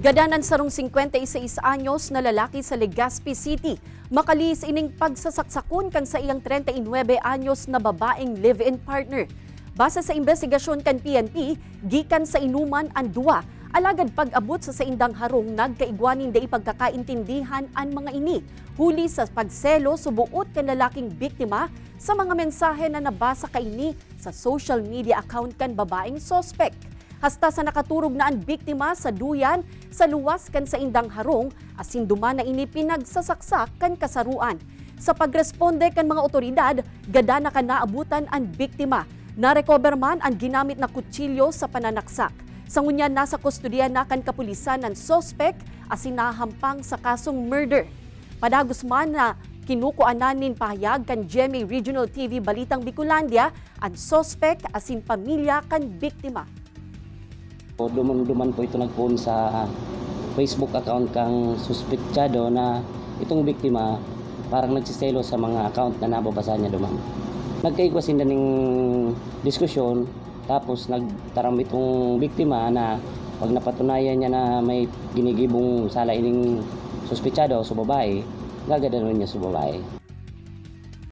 Gadanan sarong 56 anyos na lalaki sa Legazpi City. Makalis ining pagsasaksakon kang sa iyang 39 anyos na babaeng live-in partner. Base sa investigasyon kan PNP, gikan sa inuman ang duwa. Alagad pag-abot sa saindang harong nagkaigwaning da ipagkakaintindihan ang mga ini. Huli sa pagselo subuot kan lalaking biktima sa mga mensahe na nabasa kaini sa social media account kan babaeng suspect. Hasta sa nakaturog na ang biktima sa duyan sa luwas kan sa indang harong asin duman na ini pinagsasaksak kan kasaruan. Sa pagresponde kan mga otoridad, gada na kanaabutan ang biktima. Narecover man ang ginamit na kutsilyo sa pananaksak. Sa ngunyan nasa kustodiya na kan kapulisan ng suspect asin nahampang sa kasong murder. Padagos man na kinukuananin pahayag kan GMA Regional TV Balitang Bicolandia ang suspect asin pamilya kan biktima. Duman po ito nagpoon sa Facebook account kang suspektado na itong biktima parang nagsiselo sa mga account na nababasa niya duman. Nagkaigwasin na ng diskusyon tapos nagtaram itong biktima na pag napatunayan niya na may ginigibong sala ining suspektado sa babae, gagadanon niya sa babae.